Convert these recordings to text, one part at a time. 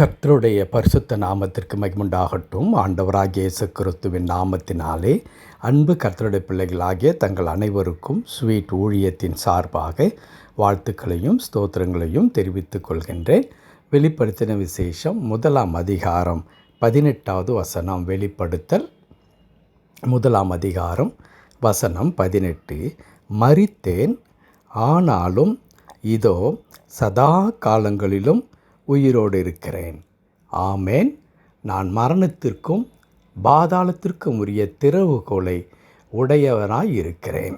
கர்த்தருடைய பரிசுத்த நாமத்திற்கு மகிமுண்டாகட்டும். ஆண்டவராகிய இயேசு கிறிஸ்துவின் நாமத்தினாலே அன்பு கர்த்தருடைய பிள்ளைகளாகிய தங்கள் அனைவருக்கும் ஸ்வீட் ஊழியத்தின் சார்பாக வாழ்த்துக்களையும் ஸ்தோத்திரங்களையும் தெரிவித்துக் கொள்கின்றேன். வெளிப்படுத்தின விசேஷம் 1 அதிகாரம் 18வது வசனம். வெளிப்படுத்தல் 1 அதிகாரம் வசனம் 18. மரித்தேன், ஆனாலும் இதோ சதா காலங்களிலும் உயிரோடு இருக்கிறேன். ஆமேன். நான் மரணத்திற்கும் பாதாளத்திற்கும் உரிய திறவுகோலை உடையவனாய் இருக்கிறேன்.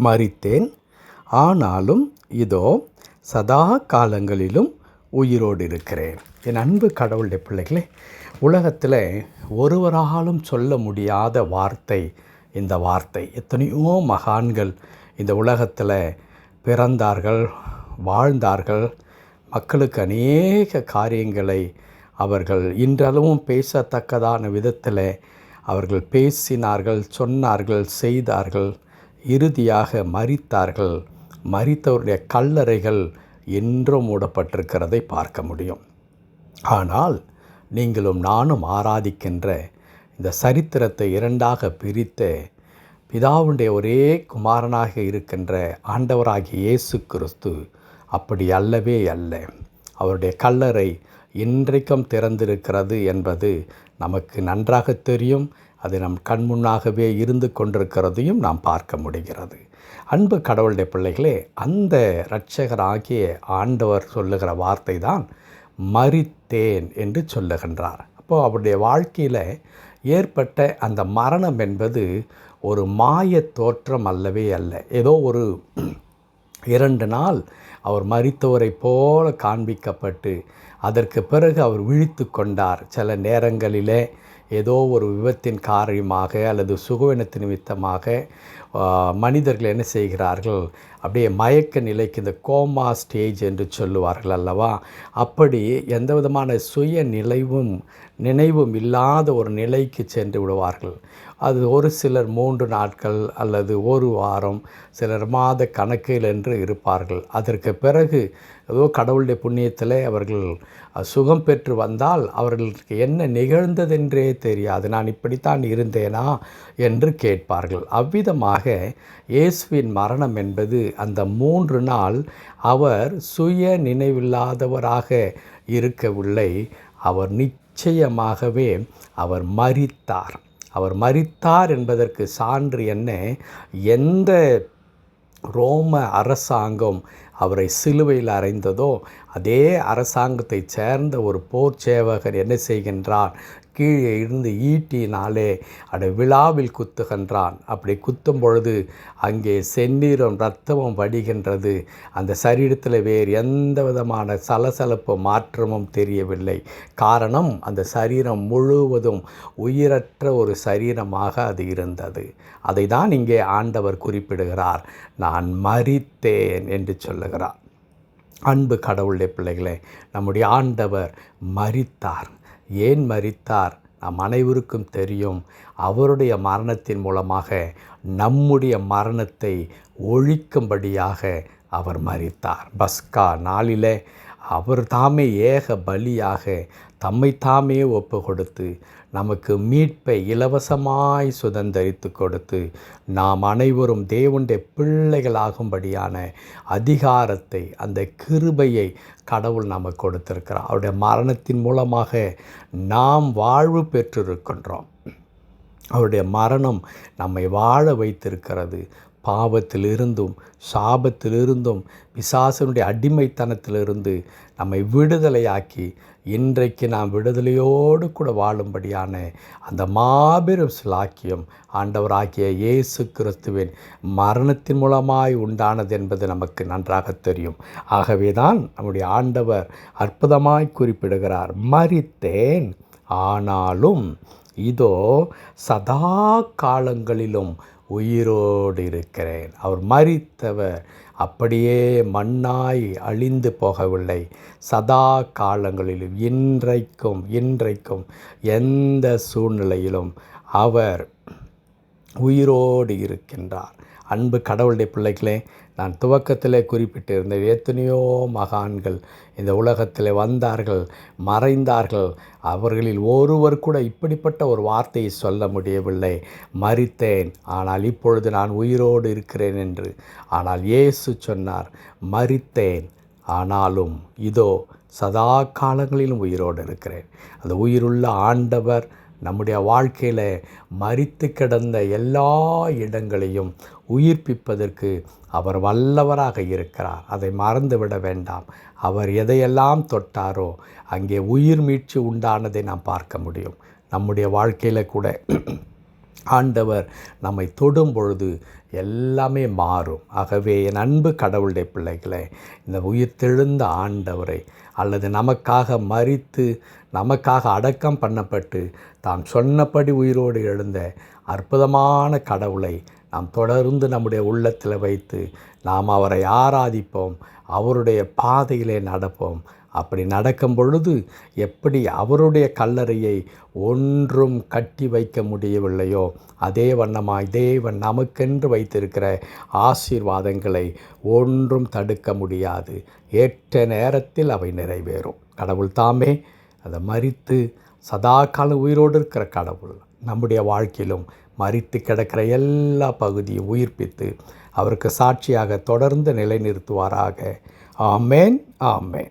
மரித்தேன், ஆனாலும் இதோ சதா காலங்களிலும் உயிரோடு இருக்கிறேன். என் அன்பு கடவுளுடைய பிள்ளைகளே, உலகத்தில் ஒருவராலும் சொல்ல முடியாத வார்த்தை இந்த வார்த்தை. எத்தனையோ மகான்கள் இந்த உலகத்தில் பிறந்தார்கள், வாழ்ந்தார்கள். மக்களுக்கு அநேக காரியங்களை அவர்கள் இன்றளவும் பேசத்தக்கதான விதத்தில் அவர்கள் பேசினார்கள், சொன்னார்கள், செய்தார்கள். இறுதியாக மரித்தார்கள். மரித்தவருடைய கல்லறைகள் என்றும் மூடப்பட்டிருக்கிறதை பார்க்க முடியும். ஆனால் நீங்களும் நானும் ஆராதிக்கின்ற இந்த சரித்திரத்தை இரண்டாக பிரித்த பிதாவுடைய ஒரே குமாரனாக இருக்கின்ற ஆண்டவராகிய இயேசு கிறிஸ்து அப்படி அல்லவே அல்ல. அவருடைய கல்லறை இன்றைக்கும் திறந்திருக்கிறது என்பது நமக்கு நன்றாக தெரியும். அது நம் கண்முன்னாகவே இருந்து கொண்டிருக்கிறதையும் நாம் பார்க்க முடிகிறது. அன்பு கடவுளுடைய பிள்ளைகளே, அந்த இரட்சகராகிய ஆண்டவர் சொல்லுகிற வார்த்தை தான் மரித்தேன் என்று சொல்லுகின்றார். அப்போது அவருடைய வாழ்க்கையில் ஏற்பட்ட அந்த மரணம் என்பது ஒரு மாய தோற்றம் அல்லவே அல்ல. ஏதோ ஒரு 2 நாள் அவர் மரித்தவரை போல காண்பிக்கப்பட்டு அதற்கு பிறகு அவர் விழித்து கொண்டார். சில நேரங்களிலே ஏதோ ஒரு விபத்தின் காரியமாக அல்லது சுகவீனத்து நிமித்தமாக மனிதர்கள் என்ன செய்கிறார்கள், அப்படியே மயக்க நிலைக்கு, இந்த கோமா ஸ்டேஜ் என்று சொல்லுவார்கள் அல்லவா, அப்படி எந்த விதமான சுய நினைவும் இல்லாத ஒரு நிலைக்கு சென்று விடுவார்கள். அது ஒரு சிலர் 3 நாட்கள் அல்லது 1 வாரம், சிலர் மாத கணக்கில் என்று இருப்பார்கள். அதற்கு பிறகு ஏதோ கடவுளுடைய புண்ணியத்தில் அவர்கள் சுகம் பெற்று வந்தால் அவர்களுக்கு என்ன நிகழ்ந்ததென்றே தெரியாது. நான் இப்படித்தான் இருந்தேனா என்று கேட்பார்கள். அவ்விதமாக இயேசுவின் மரணம் என்பது அந்த 3 நாள் அவர் சுய நினைவில்லாதவராக இருக்கவில்லை. அவர் நிச்சயமாகவே அவர் மரித்தார். அவர் மரித்தார் என்பதற்கு சான்று என்ன? எந்த ரோம அரசாங்கம் அவரை சிலுவையில் அறைந்ததோ அதே அரசாங்கத்தை சேர்ந்த ஒரு போர் சேவகர் என்ன செய்கின்றான், கீழே இருந்து ஈட்டினாலே அதை விழாவில் குத்துகின்றான். அப்படி குத்தும் பொழுது அங்கே செந்நீரும் இரத்தமும் வடிகின்றது. அந்த சரீரத்தில் வேறு எந்த விதமான சலசலப்பு மாற்றமும் தெரியவில்லை. காரணம், அந்த சரீரம் முழுவதும் உயிரற்ற ஒரு சரீரமாக அது இருந்தது. அதை தான் இங்கே ஆண்டவர் குறிப்பிடுகிறார், நான் மரித்தேன் என்று சொல்லுகிறார். அன்பு கடவுளுடைய பிள்ளைகளே, நம்முடைய ஆண்டவர் மரித்தார். ஏன் மரித்தார்? நம் அனைவருக்கும் தெரியும். அவருடைய மரணத்தின் மூலமாக நம்முடைய மரணத்தை ஒழிக்கும்படியாக அவர் மரித்தார். பஸ்கா நாளிலே அவர் தாமே ஏக பலியாக தம்மை தாமே ஒப்பு கொடுத்து நமக்கு மீட்பை இலவசமாய் சுதந்தரித்து கொடுத்து நாம் அனைவரும் தேவனுடைய பிள்ளைகளாகும்படியான அதிகாரத்தை, அந்த கிருபையை கடவுள் நமக்கு கொடுத்திருக்கிறார். அவருடைய மரணத்தின் மூலமாக நாம் வாழ்வு பெற்றிருக்கின்றோம். அவருடைய மரணம் நம்மை வாழ வைத்திருக்கிறது. பாவத்திலிருந்தும் சாபத்திலிருந்தும் பிசாசனுடைய அடிமைத்தனத்திலிருந்து நம்மை விடுதலையாக்கி இன்றைக்கு நாம் விடுதலையோடு கூட வாழும்படியான அந்த மாபெரும் சிலாக்கியம் ஆண்டவராகிய இயேசு கிறிஸ்துவின் மரணத்தின் மூலமாய் உண்டானது என்பது நமக்கு நன்றாக தெரியும். ஆகவே தான் நம்முடைய ஆண்டவர் அற்புதமாய் குறிப்பிடுகிறார், மரித்தேன், ஆனாலும் இதோ சதா காலங்களிலும் உயிரோடு இருக்கிறேன். அவர் மரித்தவர் அப்படியே மண்ணாய் அழிந்து போகவில்லை. சதா காலங்களிலும் இன்றைக்கும் எந்த சூழ்நிலையிலும் அவர் உயிரோடு இருக்கின்றார். அன்பு கடவுளுடைய பிள்ளைகளே, நான் துவக்கத்திலே குறிப்பிட்டிருந்தேன். எத்தனையோ மகான்கள் இந்த உலகத்தில் வந்தார்கள், மறைந்தார்கள். அவர்களில் ஒருவர் கூட இப்படிப்பட்ட ஒரு வார்த்தையை சொல்ல முடியவில்லை, மரித்தேன் ஆனால் இப்பொழுது நான் உயிரோடு இருக்கிறேன் என்று. ஆனால் இயேசு சொன்னார், மரித்தேன் ஆனாலும் இதோ சதா காலங்களிலும் உயிரோடு இருக்கிறேன். அந்த உயிருள்ள ஆண்டவர் நம்முடைய வாழ்க்கையில் மரித்து கிடந்த எல்லா இடங்களையும் உயிர்ப்பிப்பதற்கு அவர் வல்லவராக இருக்கிறார். அதை மறந்துவிட வேண்டாம். அவர் எதையெல்லாம் தொட்டாரோ அங்கே உயிர் மீட்சி உண்டானதை நாம் பார்க்க முடியும். நம்முடைய வாழ்க்கையில் கூட ஆண்டவர் நம்மை தொடும் பொழுது எல்லாமே மாறும். ஆகவே என் அன்பு கடவுளுடைய பிள்ளைகளை, இந்த உயிர்த்தெழுந்த ஆண்டவரை அல்லது நமக்காக மரித்து நமக்காக அடக்கம் பண்ணப்பட்டு தாம் சொன்னபடி உயிரோடு எழுந்த அற்புதமான கடவுளை நாம் தொடர்ந்து நம்முடைய உள்ளத்தில் வைத்து நாம் அவரை ஆராதிப்போம், அவருடைய பாதையிலே நடப்போம். அப்படி நடக்கும் பொழுது எப்படி அவருடைய கல்லறையை ஒன்றும் கட்டி வைக்க முடியவில்லையோ அதே வண்ணமாய் தேவன் நமக்கென்று வைத்திருக்கிற ஆசீர்வாதங்களை ஒன்றும் தடுக்க முடியாது. ஏற்ற நேரத்தில் அவை நிறைவேறும். கடவுள் தாமே அதை மரித்து சதா காலம் உயிரோடு இருக்கிற கடவுள் நம்முடைய வாழ்க்கையிலும் மரித்து கிடக்கிற எல்லா பகுதியும் உயிர்ப்பித்து அவருக்கு சாட்சியாக தொடர்ந்து நிலைநிறுத்துவாராக. ஆமேன், ஆமேன்.